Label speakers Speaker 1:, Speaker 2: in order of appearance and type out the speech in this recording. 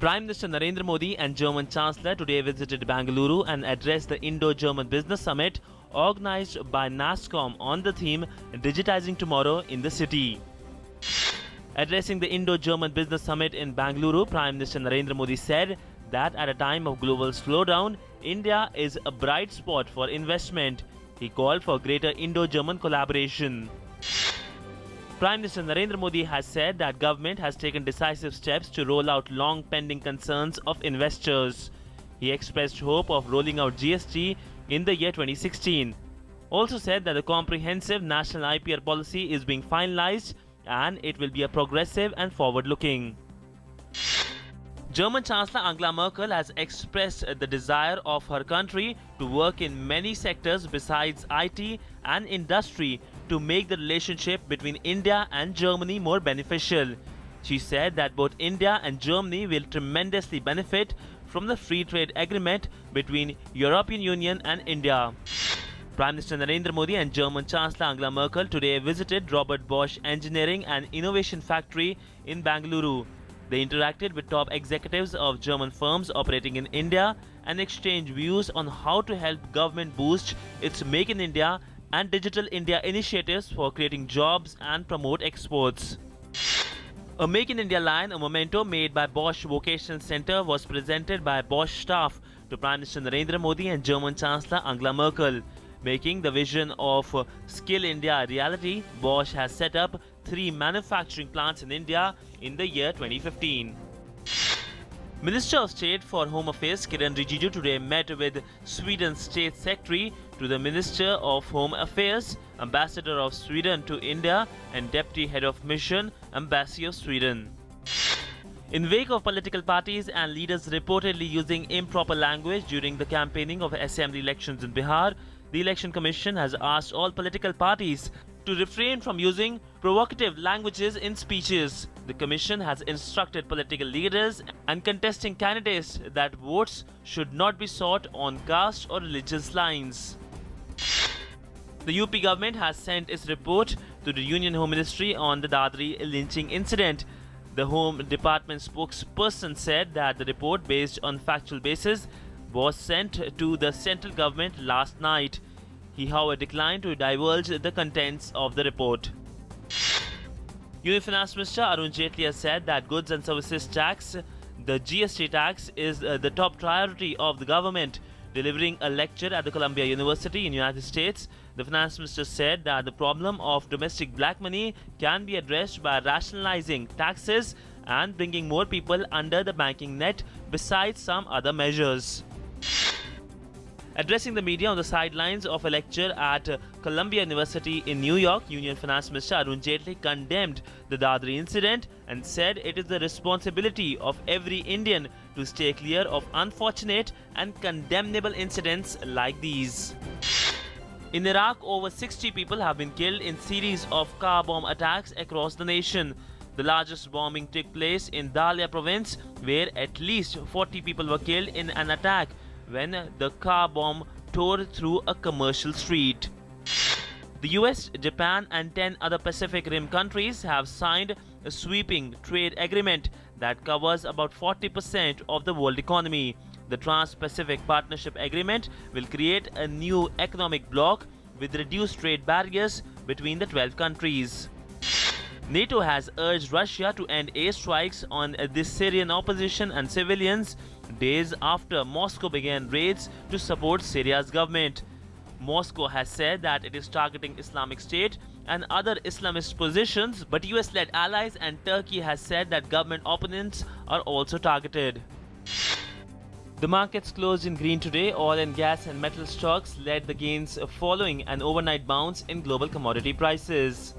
Speaker 1: Prime Minister Narendra Modi and German Chancellor today visited Bengaluru and addressed the Indo-German Business Summit organized by NASSCOM on the theme Digitizing Tomorrow in the City. Addressing the Indo-German Business Summit in Bengaluru, Prime Minister Narendra Modi said that at a time of global slowdown, India is a bright spot for investment. He called for greater Indo-German collaboration. Prime Minister Narendra Modi has said that government has taken decisive steps to roll out long pending concerns of investors. He expressed hope of rolling out GST in the year 2016. Also said that the comprehensive national IPR policy is being finalized and it will be a progressive and forward-looking. German Chancellor Angela Merkel has expressed the desire of her country to work in many sectors besides IT and industry to make the relationship between India and Germany more beneficial. She said that both India and Germany will tremendously benefit from the free trade agreement between European Union and India. Prime Minister Narendra Modi and German Chancellor Angela Merkel today visited Robert Bosch Engineering and Innovation Factory in Bengaluru. They interacted with top executives of German firms operating in India and exchanged views on how to help government boost its Make in India and Digital India initiatives for creating jobs and promote exports. A Make in India line, a memento made by Bosch Vocational Center, was presented by Bosch staff to Prime Minister Narendra Modi and German Chancellor Angela Merkel. Making the vision of Skill India a reality, Bosch has set up 3 manufacturing plants in India in the year 2015. Minister of State for Home Affairs Kiren Rijiju today met with Sweden's State Secretary to the Minister of Home Affairs, Ambassador of Sweden to India and Deputy Head of Mission, Embassy of Sweden. In wake of political parties and leaders reportedly using improper language during the campaigning of assembly elections in Bihar, the Election Commission has asked all political parties to refrain from using provocative languages in speeches. The Commission has instructed political leaders and contesting candidates that votes should not be sought on caste or religious lines. The UP government has sent its report to the Union Home Ministry on the Dadri lynching incident. The Home Department spokesperson said that the report, based on factual basis, was sent to the central government last night. He, however, declined to divulge the contents of the report. Union Finance Minister Arun Jaitley has said that goods and services tax, the GST tax, is the top priority of the government. Delivering a lecture at the Columbia University in the United States, the Finance Minister said that the problem of domestic black money can be addressed by rationalizing taxes and bringing more people under the banking net, besides some other measures. Addressing the media on the sidelines of a lecture at Columbia University in New York, Union Finance Minister Arun Jaitley condemned the Dadri incident and said it is the responsibility of every Indian to stay clear of unfortunate and condemnable incidents like these. In Iraq, over 60 people have been killed in series of car bomb attacks across the nation. The largest bombing took place in Dalia province, where at least 40 people were killed in an attack when the car bomb tore through a commercial street. The US, Japan and 10 other Pacific Rim countries have signed a sweeping trade agreement that covers about 40% of the world economy. The Trans-Pacific Partnership Agreement will create a new economic bloc with reduced trade barriers between the 12 countries. NATO has urged Russia to end airstrikes on the Syrian opposition and civilians days after Moscow began raids to support Syria's government. Moscow has said that it is targeting Islamic State and other Islamist positions, but US-led allies and Turkey has said that government opponents are also targeted. The markets closed in green today. Oil and gas and metal stocks led the gains following an overnight bounce in global commodity prices.